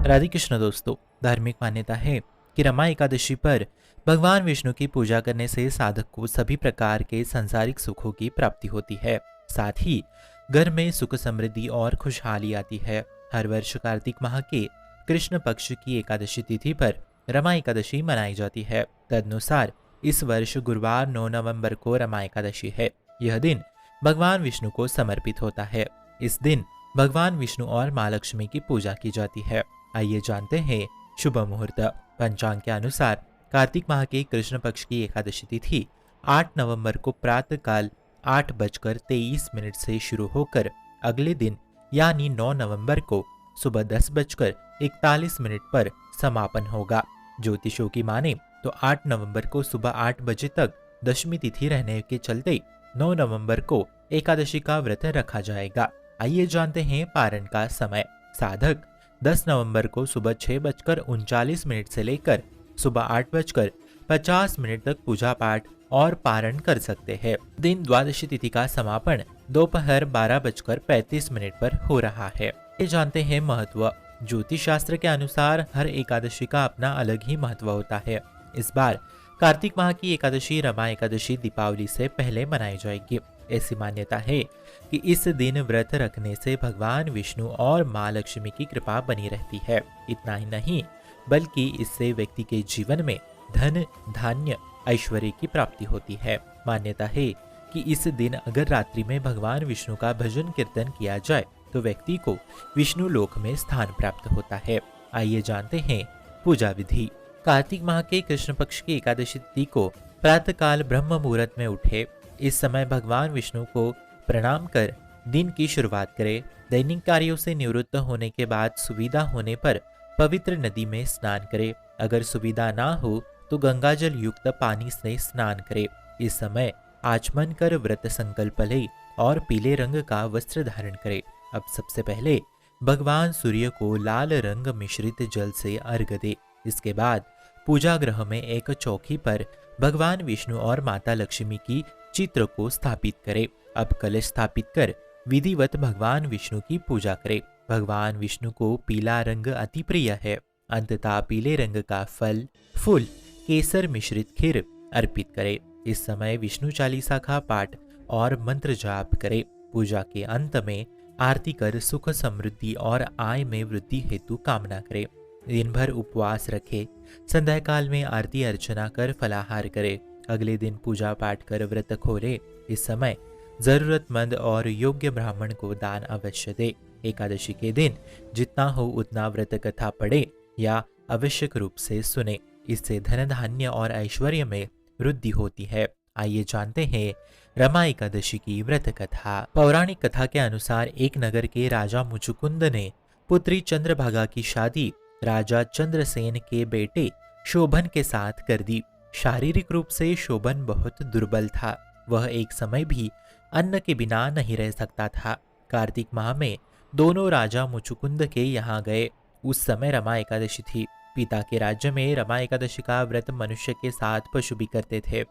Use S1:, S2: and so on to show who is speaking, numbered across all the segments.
S1: राधे कृष्ण दोस्तों। धार्मिक मान्यता है कि रमा एकादशी पर भगवान विष्णु की पूजा करने से साधक को सभी प्रकार के सांसारिक सुखों की प्राप्ति होती है। साथ ही घर में सुख समृद्धि और खुशहाली आती है। हर वर्ष कार्तिक माह के कृष्ण पक्ष की एकादशी तिथि पर रमा एकादशी मनाई जाती है। तदनुसार इस वर्ष गुरुवार 9 नवंबर को रमा एकादशी है। यह दिन भगवान विष्णु को समर्पित होता है। इस दिन भगवान विष्णु और माँ लक्ष्मी की पूजा की जाती है। आइए जानते हैं शुभ मुहूर्त। पंचांग के अनुसार कार्तिक माह के कृष्ण पक्ष की एकादशी तिथि 8 नवंबर को प्रातः काल 8:23 से शुरू होकर अगले दिन यानी 9 नवंबर को सुबह 10:41 पर समापन होगा। ज्योतिषों की माने तो 8 नवंबर को सुबह 8 बजे तक दशमी तिथि रहने के चलते 9 नवंबर को एकादशी का व्रत रखा जाएगा। आइए जानते हैं पारण का समय। साधक 10 नवंबर को सुबह 6:39 से लेकर सुबह 8:50 तक पूजा पाठ और पारण कर सकते हैं। दिन द्वादशी तिथि का समापन दोपहर 12:35 पर हो रहा है। ये जानते हैं महत्व। ज्योतिष शास्त्र के अनुसार हर एकादशी का अपना अलग ही महत्व होता है। इस बार कार्तिक माह की एकादशी रमा एकादशी दीपावली से पहले मनाई जाएगी। ऐसी मान्यता है कि इस दिन व्रत रखने से भगवान विष्णु और माँ लक्ष्मी की कृपा बनी रहती है। इतना ही नहीं बल्कि इससे व्यक्ति के जीवन में धन धान्य ऐश्वर्य की प्राप्ति होती है। मान्यता है कि इस दिन अगर रात्रि में भगवान विष्णु का भजन कीर्तन किया जाए तो व्यक्ति को विष्णु लोक में स्थान प्राप्त होता है। आइए जानते हैं पूजा विधि। कार्तिक माह के कृष्ण पक्ष की एकादशी तिथि को प्रातःकाल ब्रह्म मुहूर्त में उठे। इस समय भगवान विष्णु को प्रणाम कर दिन की शुरुआत करें। दैनिक कार्यों से निवृत्त होने के बाद सुविधा होने पर पवित्र नदी में स्नान करें। अगर सुविधा ना हो तो गंगाजल युक्त पानी से स्नान करें। इस समय आचमन कर व्रत संकल्प ले और पीले रंग का वस्त्र धारण करें। अब सबसे पहले भगवान सूर्य को लाल रंग मिश्रित जल से अर्घ्य दे। इसके बाद पूजा गृह में एक चौकी पर भगवान विष्णु और माता लक्ष्मी की चित्र को स्थापित करें। अब कलश स्थापित कर विधिवत भगवान विष्णु की पूजा करें। भगवान विष्णु को पीला रंग अति प्रिय है। अंततः पीले रंग का फल फूल केसर मिश्रित खीर अर्पित करें। इस समय विष्णु चालीसा का पाठ और मंत्र जाप करें। पूजा के अंत में आरती कर सुख समृद्धि और आय में वृद्धि हेतु कामना करें। दिन भर उपवास रखे। संध्या काल में आरती अर्चना कर फलाहार करे। अगले दिन पूजा पाठ कर व्रत खोले। इस समय जरूरतमंद और योग्य ब्राह्मण को दान अवश्य दे। एकादशी के दिन जितना हो उतना व्रत कथा पढ़े या आवश्यक रूप से सुने। इससे धन धान्य और ऐश्वर्य में वृद्धि होती है। आइए जानते हैं रमा एकादशी की व्रत कथा। पौराणिक कथा के अनुसार एक नगर के राजा मुचुकुंद ने पुत्री चंद्रभागा की शादी राजा चंद्रसेन के बेटे शोभन के साथ कर दी। शारीरिक रूप से शोभन बहुत दुर्बल था। वह एक समय भी अन्न के बिना नहीं रह सकता था। कार्तिक माह में दोनों राजा मुचुकुंद के यहाँ गए। उस समय रमा एकादशी थी। पिता के राज्य में रमा एकादशी का व्रत मनुष्य के साथ पशु भी करते थे।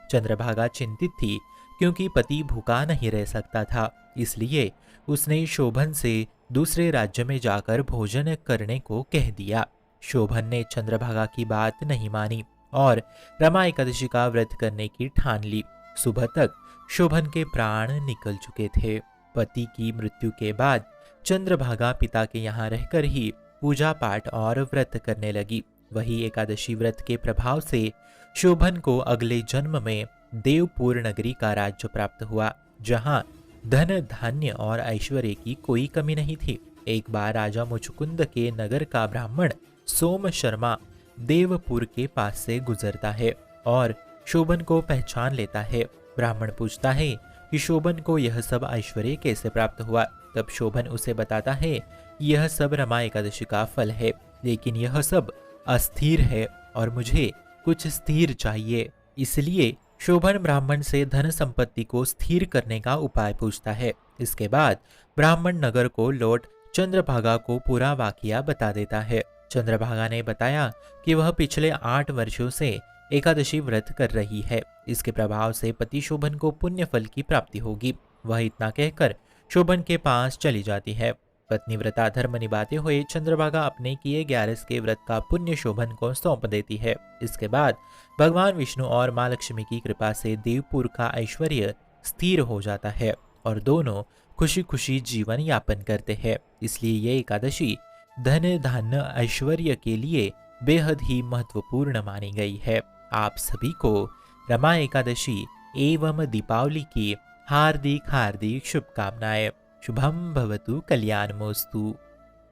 S1: चंद्रभागा चिंतित थी क्योंकि पति भूखा नहीं रह सकता था। इसलिए उसने शोभन से दूसरे राज्य में जाकर भोजन करने को कह दिया। शोभन ने चंद्रभागा की बात नहीं मानी और रमा एकादशी का व्रत करने की ठान ली। सुबह तक शोभन के प्राण निकल चुके थे। पति की मृत्यु के बाद चंद्रभागा पिता के यहाँ रहकर ही पूजा पाठ और व्रत करने लगी। वही एकादशी व्रत के प्रभाव से शोभन को अगले जन्म में देवपुर नगरी का राज्य प्राप्त हुआ, जहाँ धन धान्य और ऐश्वर्य की कोई कमी नहीं थी। एक बार राजा मुचुकुंद के नगर का ब्राह्मण सोम शर्मा देवपुर के पास से गुजरता है और शोभन को पहचान लेता है। ब्राह्मण पूछता है कि शोभन को यह सब ऐश्वर्य कैसे प्राप्त हुआ। तब शोभन उसे बताता है यह सब रमा एकादशी का फल है, लेकिन यह सब अस्थिर है और मुझे कुछ स्थिर चाहिए। इसलिए शोभन ब्राह्मण से धन संपत्ति को स्थिर करने का उपाय पूछता है। इसके बाद ब्राह्मण नगर को लौट चंद्रभागा को पूरा वाकया बता देता है। चंद्रभागा ने बताया कि वह पिछले 8 वर्षों से एकादशी व्रत कर रही है। इसके प्रभाव से पति शोभन को पुण्य फल की प्राप्ति होगी। वह इतना कहकर शोभन के पास चली जाती है। पत्नी व्रता धर्म निभाते हुए चंद्रभागा अपने किए 11 के व्रत का पुण्य शोभन को सौंप देती है। इसके बाद भगवान विष्णु और माँ लक्ष्मी की कृपा से देवपुर का ऐश्वर्य स्थिर हो जाता है और दोनों खुशी खुशी जीवन यापन करते हैं। इसलिए ये एकादशी धन धान्य ऐश्वर्य के लिए बेहद ही महत्वपूर्ण मानी गई है। आप सभी को रमा एकादशी एवं दीपावली की हार्दिक हार्दिक शुभकामनाएं। शुभम भवतु कल्याणमोस्तु।